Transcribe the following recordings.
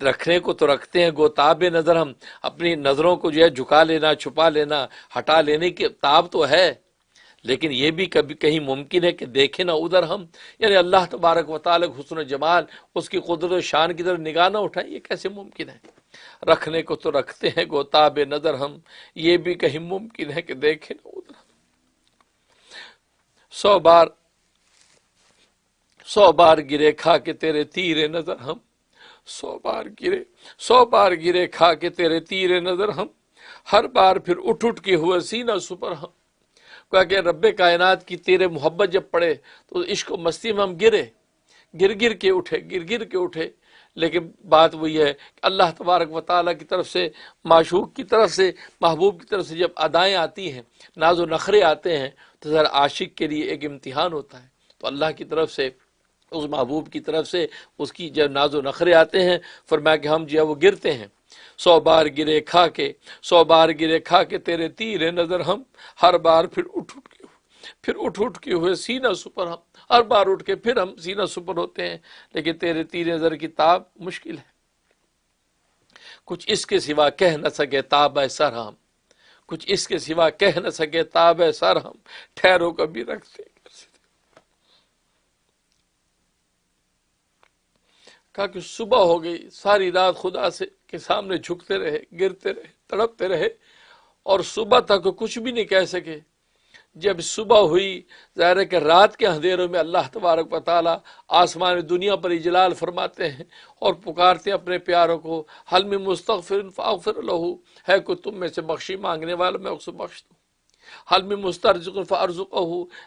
رکھنے کو تو رکھتے ہیں گو تاب نظر ہم، اپنی نظروں کو جو ہے جھکا لینا، چھپا لینا، ہٹا لینے کی تاب تو ہے، لیکن یہ بھی کبھی کہیں ممکن ہے کہ دیکھیں نہ ادھر ہم، یعنی اللہ تبارک و تعالیٰ کے حسن و جمال، اس کی قدرت و شان کی طرف نگاہ نہ اٹھائیں، یہ کیسے ممکن ہے؟ رکھنے کو تو رکھتے ہیں گو تاب نظر ہم، یہ بھی کہیں ممکن ہے کہ دیکھیں نہ ادھر ہم۔ 100 بار گرے کھا کے تیرے تیر نظر ہم، 100 بار گرے کھا کے تیرے تیر نظر ہم، ہر بار پھر اٹھ اٹھ کے ہوئے سینہ سپر ہم۔ کہ رب کائنات کی تیرے محبت جب پڑے تو عشق و مستی میں ہم گر گر کے اٹھے، لیکن بات وہی ہے کہ اللہ تبارک و تعالیٰ کی طرف سے، معشوق کی طرف سے، محبوب کی طرف سے جب ادائیں آتی ہیں، ناز و نخرے آتے ہیں، تو ذرا عاشق کے لیے ایک امتحان ہوتا ہے۔ تو اللہ کی طرف سے، اس محبوب کی طرف سے اس کی جب ناز و نخرے آتے ہیں، فرمایا کہ ہم جو ہے وہ گرتے ہیں۔ 100 بار گرے کھا کے تیرے تیر نظر ہم، ہر بار پھر اٹھ اٹھ کے ہوئے سینہ سپر ہم، ہر بار اٹھ کے پھر ہم سینہ سپر ہوتے ہیں، لیکن تیرے تیر نظر کی تاب مشکل ہے۔ کچھ اس کے سوا کہہ نہ سکے تاب ہے سر ہم، کچھ اس کے سوا کہہ نہ سکے تاب ہے سر ہم، ٹھہرو کبھی رکھتے۔ کہا کہ صبح ہو گئی، ساری رات خدا سے کے سامنے جھکتے رہے، گرتے رہے، تڑپتے رہے، اور صبح تک کچھ بھی نہیں کہہ سکے۔ جب صبح ہوئی، ظاہر ہے کہ رات کے اندھیروں میں اللہ تبارک و تعالیٰ آسمان دنیا پر اجلال فرماتے ہیں اور پکارتے ہیں اپنے پیاروں کو، حل من مستغفر فاغفر لہ، ہے کوئی تم میں سے بخشی مانگنے والا میں اس کو بخش دوں، حل من مسترزق فارزقہ،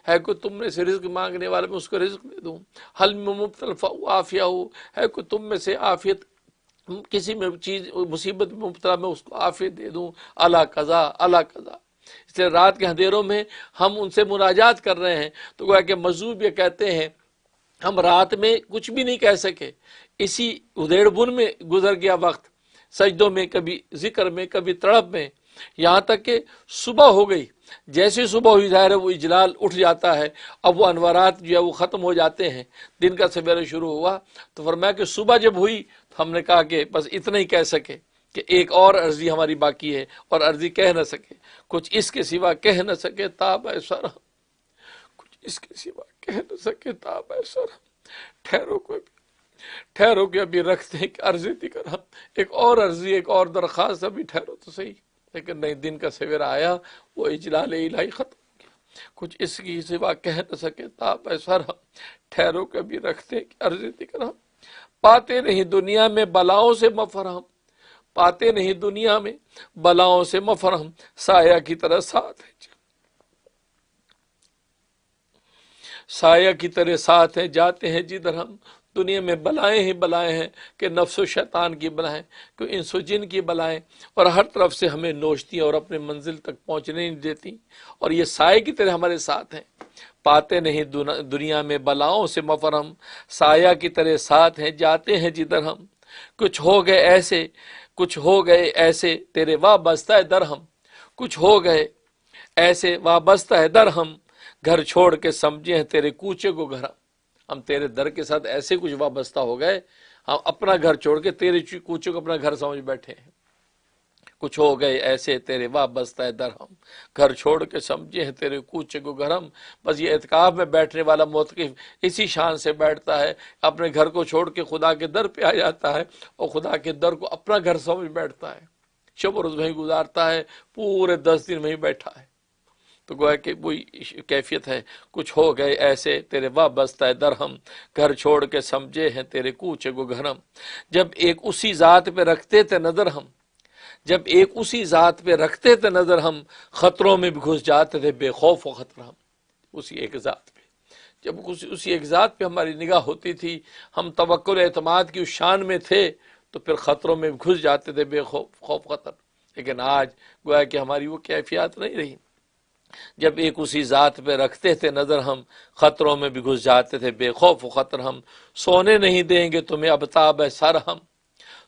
ہے کوئی تم میں سے رزق مانگنے والا میں اس کو رزق دے دوں، حل من مبتلا فعافیہ، ہے کوئی تم میں سے عافیت، کسی میں چیز مصیبت میں مبتلا میں اس کو عافیت دے دوں، اللہ قضا اللہ قضا۔ اس لیے رات کے اندھیروں میں ہم ان سے مناجات کر رہے ہیں، تو گویا کہ مذہب یہ کہتے ہیں ہم رات میں کچھ بھی نہیں کہہ سکے، اسی ادھیڑ بن میں گزر گیا وقت، سجدوں میں، کبھی ذکر میں، کبھی تڑپ میں، یہاں تک کہ صبح ہو گئی۔ جیسے صبح ہوئی، ظاہر ہے وہ اجلال اٹھ جاتا ہے، اب وہ انوارات جو ہے وہ ختم ہو جاتے ہیں، دن کا سویرا شروع ہوا۔ تو فرمایا کہ صبح جب ہوئی تو ہم نے کہا کہ بس اتنا ہی کہہ سکے کہ ایک اور عرضی ہماری باقی ہے، اور عرضی کہہ نہ سکے، کچھ اس کے سوا کہہ نہ سکے تاب ہے سر ہم، کچھ اس کے سوا کہہ نہ سکے تاب ہے سر ہم، ٹھہرو کہ ابھی رکھتے ہیں کہ عرضی دیگر ہم، ایک اور عرضی، ایک اور درخواست، ابھی ٹھہرو تو صحیح۔ لیکن نہیں، دن کا سویرا آیا، وہ اجلال الہی ختم ہو گیا، کچھ اس کی سوا کہہ نہ سکے تاب ہے سر ہم، ٹھہرو کہ ابھی رکھتے ہیں کہ عرضی دیگر ہم، پاتے نہیں دنیا میں بلاؤں سے مفرہم، پاتے نہیں دنیا میں بلاؤں سے مفرہم، سایہ کی طرح ساتھ ہے، سایہ کی طرح ساتھ ہیں، جاتے ہیں جدھر ہم، دنیا میں بلائیں ہی بلائیں ہیں، کہ نفس و شیطان کی بلائیں، کہ انس و جن کی بلائیں، اور ہر طرف سے ہمیں نوچتی اور اپنے منزل تک پہنچنے نہیں دیتی، اور یہ سائے کی طرح ہمارے ساتھ ہیں۔ پاتے نہیں دنیا میں بلاؤں سے مفرہم، سایہ کی طرح ساتھ ہیں، جاتے ہیں جدھر ہم، کچھ ہو گئے ایسے تیرے وابستہ درہم، کچھ ہو گئے ایسے وابستہ ہے درہم، گھر چھوڑ کے سمجھے ہیں تیرے کوچے کو گھر، ہم تیرے در کے ساتھ ایسے کچھ وابستہ ہو گئے، ہم اپنا گھر چھوڑ کے تیرے کوچے کو اپنا گھر سمجھ بیٹھے ہیں۔ کچھ ہو گئے ایسے تیرے وابستہ ہے درہم، گھر چھوڑ کے سمجھے ہیں تیرے کوچے کو گھرم۔ بس یہ اعتکاف میں بیٹھنے والا معتکف اسی شان سے بیٹھتا ہے، اپنے گھر کو چھوڑ کے خدا کے در پہ آ جاتا ہے، اور خدا کے در کو اپنا گھر سمجھ بیٹھتا ہے، شب و روز وہیں گزارتا ہے، پورے 10 دن وہیں بیٹھا ہے۔ تو گویا کہ وہی کیفیت ہے، کچھ ہو گئے ایسے تیرے وابستہ درہم، گھر چھوڑ کے سمجھے ہیں تیرے کوچے کو گھرم۔ جب ایک اسی ذات پہ رکھتے تھے نظر ہم، جب ایک اسی ذات پہ رکھتے تھے نظر ہم، خطروں میں بھی گھس جاتے تھے بے خوف و خطر ہم، اسی ایک ذات پہ، جب اسی ایک ذات پہ ہماری نگاہ ہوتی تھی، ہم توکل اعتماد کی اس شان میں تھے، تو پھر خطروں میں گھس جاتے تھے بے خوف خطر۔ لیکن آج گویا کہ ہماری وہ کیفیات نہیں رہی، جب ایک اسی ذات پہ رکھتے تھے نظر ہم، خطروں میں بھی گھس جاتے تھے بے خوف و خطر ہم۔ سونے نہیں دیں گے تمہیں اب تاب سر ہم،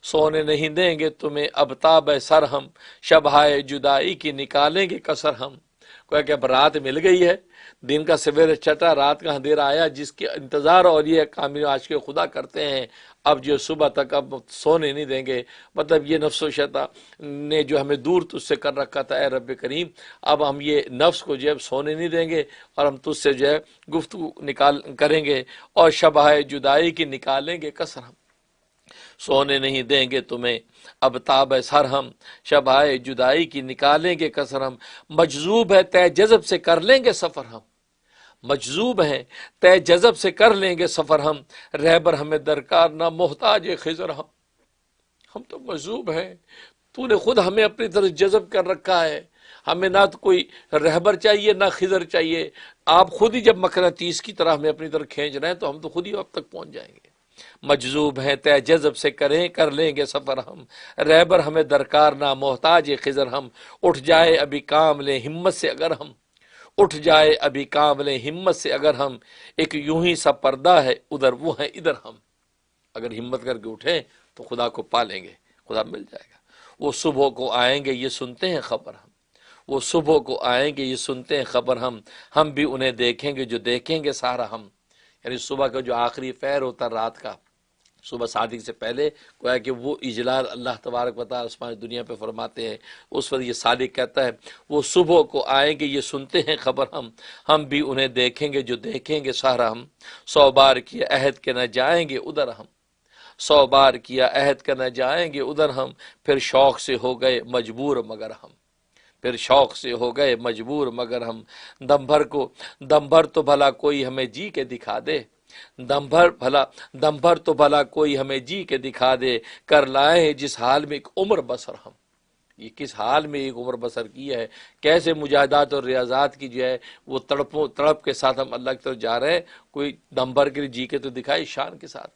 سونے نہیں دیں گے تمہیں اب تاب سر ہم، شبہائے جدائی کی نکالیں گے کسر ہم۔ کوئی کہ اب رات مل گئی ہے، دن کا سویرے چٹا، رات کا اندھیرا آیا، جس کے انتظار اور یہ کامل عاشق خدا کرتے ہیں، اب جو صبح تک اب سونے نہیں دیں گے، مطلب یہ نفس و شیطان نے جو ہمیں دور تجھ سے کر رکھا تھا، اے رب کریم اب ہم یہ نفس کو جو ہے سونے نہیں دیں گے، اور ہم تجھ سے جو ہے گفتگو کریں گے، اور شبہ جدائی کی نکالیں گے کسر ہم، سونے نہیں دیں گے تمہیں اب تاب سر ہم، شبہ جدائی کی نکالیں گے کسر ہم، مجذوب ہے طے جذب سے کر لیں گے سفر ہم، مجذوب ہیں طے جذب سے کر لیں گے سفر ہم، رہبر ہمیں درکار نہ محتاج خضر ہم تو مجذوب ہیں، تو نے خود ہمیں اپنی طرف جذب کر رکھا ہے، ہمیں نہ تو کوئی رہبر چاہیے نہ خضر چاہیے، آپ خود ہی جب مقناطیس کی طرح ہمیں اپنی طرف کھینچ رہے ہیں تو ہم تو خود ہی اب تک پہنچ جائیں گے، مجذوب ہیں طے جذب سے کر لیں گے سفر ہم، رہبر ہمیں درکار نہ محتاج خضر ہم، اٹھ جائے ابھی کام لیں ہمت سے اگر ہم، اٹھ جائے ابھی کام لیں ہمت سے اگر ہم، ایک یوں ہی سا پردہ ہے ادھر وہ ہے ادھر ہم، اگر ہمت کر کے اٹھیں تو خدا کو پا لیں گے، خدا مل جائے گا، وہ صبح کو آئیں گے یہ سنتے ہیں خبر ہم، وہ صبح کو آئیں گے یہ سنتے ہیں خبر ہم بھی انہیں دیکھیں گے جو دیکھیں گے سارا ہم، یعنی صبح کا جو آخری پہر ہوتا رات کا، صبح صادق سے پہلے گویا کہ وہ اجلال اللہ تبارک و تعالی آسمان دنیا پہ فرماتے ہیں، اس وقت یہ صادق کہتا ہے وہ صبح کو آئیں گے یہ سنتے ہیں خبر ہم بھی انہیں دیکھیں گے جو دیکھیں گے سارا ہم، 100 بار کیا عہد کے نہ جائیں گے ادھر ہم، 100 بار کیا عہد کے نہ جائیں گے ادھر ہم، پھر شوق سے ہو گئے مجبور مگر ہم، پھر شوق سے ہو گئے مجبور مگر ہم، دم بھر تو بھلا کوئی ہمیں جی کے دکھا دے، دم بھر تو بھلا کوئی ہمیں جی کے دکھا دے، کر لائے ہیں جس حال میں ایک عمر بسر ہم، یہ کس حال میں ایک عمر بسر کی ہے، کیسے مجاہدات اور ریاضات کی جو ہے وہ تڑپ کے ساتھ ہم اللہ کی طرف جا رہے ہیں، کوئی دم بھر کے جی کے تو دکھائے شان کے ساتھ،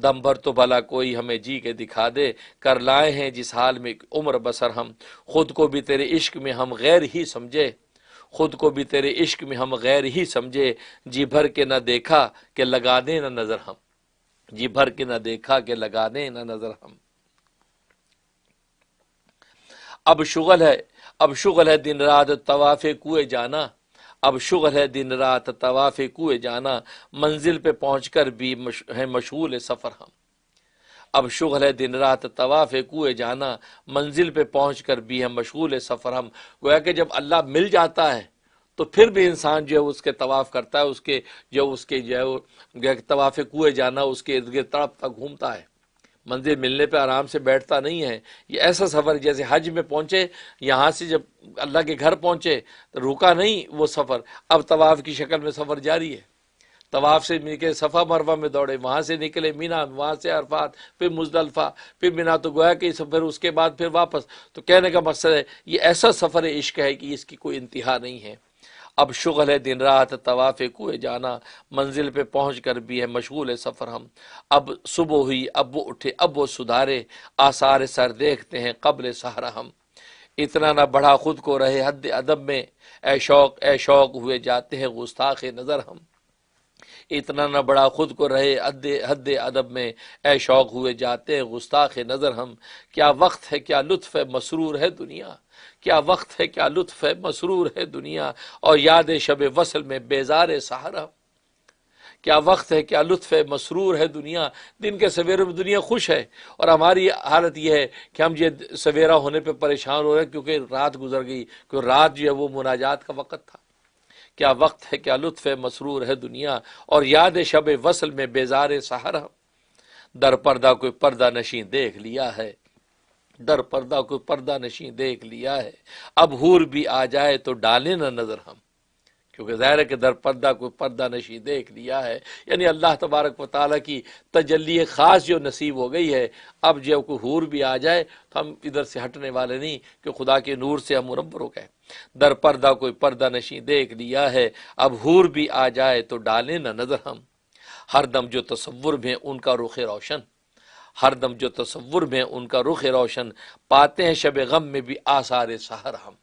دم بھر تو بھلا کوئی ہمیں جی کے دکھا دے، کر لائے ہیں جس حال میں ایک عمر بسر ہم، خود کو بھی تیرے عشق میں ہم غیر ہی سمجھے، خود کو بھی تیرے عشق میں ہم غیر ہی سمجھے، جی بھر کے نہ دیکھا کہ لگا دیں نہ نظر ہم، جی بھر کے نہ دیکھا کہ لگا دیں نہ نظر ہم، اب شغل ہے دن رات طواف کوئے جانا، اب شغل ہے دن رات طواف کوئے جانا، منزل پہ پہنچ کر بھی ہے مشغول سفر ہم، اب شغل ہے دن رات طواف کوئے جانا، منزل پہ پہنچ کر بھی ہے مشغول سفر ہم، گویا کہ جب اللہ مل جاتا ہے تو پھر بھی انسان جو ہے اس کے طواف کرتا ہے، اس کے جو ہے طواف کوئے جانا، اس کے ارد گرد تڑپتا گھومتا ہے، منزل ملنے پہ آرام سے بیٹھتا نہیں ہے، یہ ایسا سفر جیسے حج میں پہنچے، یہاں سے جب اللہ کے گھر پہنچے تو رکا نہیں وہ سفر، اب طواف کی شکل میں سفر جاری ہے، طواف سے نکلے صفا مروہ میں دوڑے، وہاں سے نکلے مینا، وہاں سے عرفات، پھر مزدلفہ، پھر مینا، تو گویا کہ پھر اس کے بعد پھر واپس، تو کہنے کا مقصد ہے یہ ایسا سفر عشق ہے کہ اس کی کوئی انتہا نہیں ہے، اب شغل ہے دن رات طواف کوئے جانا، منزل پہ پہنچ کر بھی ہے مشغول سفر ہم، اب صبح ہوئی اب وہ اٹھے اب وہ سدھارے، آثار سر دیکھتے ہیں قبل سحر ہم، اتنا نہ بڑھا خود کو رہے حد ادب میں، اے شوق ہوئے جاتے ہیں گستاخ نظر ہم، اتنا نہ بڑا خود کو رہے حد ادب میں، اے شوق ہوئے جاتے ہیں گستاخ نظر ہم، کیا وقت ہے کیا لطف ہے مسرور ہے دنیا، کیا وقت ہے کیا لطف ہے مسرور ہے دنیا، اور یاد شب وصل میں بیزار سحر ہم، کیا وقت ہے کیا لطف ہے مسرور ہے دنیا، دن کے سویرے میں دنیا خوش ہے، اور ہماری حالت یہ ہے کہ ہم یہ سویرا ہونے پہ پریشان ہو رہے ہیں کیونکہ رات گزر گئی، کیونکہ رات جو ہے وہ مناجات کا وقت تھا، کیا وقت ہے کیا لطف ہے مسرور ہے دنیا، اور یاد شب وصل میں بیزار سحر ہم، در پردہ کوئی پردہ نشیں دیکھ لیا ہے، در پردہ کوئی پردہ نشیں دیکھ لیا ہے، اب حور بھی آ جائے تو ڈالے نہ نظر ہم، کیونکہ ظاہر ہے کہ در پردہ کوئی پردہ نشیں دیکھ لیا ہے، یعنی اللہ تبارک و تعالیٰ کی تجلی خاص جو نصیب ہو گئی ہے، اب جب کوئی حور بھی آ جائے تو ہم ادھر سے ہٹنے والے نہیں، کہ خدا کے نور سے ہم منور ہو گئے، در پردہ کوئی پردہ نشیں دیکھ لیا ہے، اب حور بھی آ جائے تو ڈالیں نہ نظر ہم، ہر دم جو تصور میں ان کا رخ روشن، ہر دم جو تصور میں ان کا رخ روشن، پاتے ہیں شب غم میں بھی آثار سحر ہم،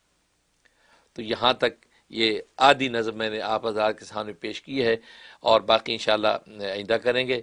تو یہاں تک یہ آدھی نظم میں نے آپ حضرات کے سامنے پیش کی ہے، اور باقی انشاءاللہ آئندہ کریں گے۔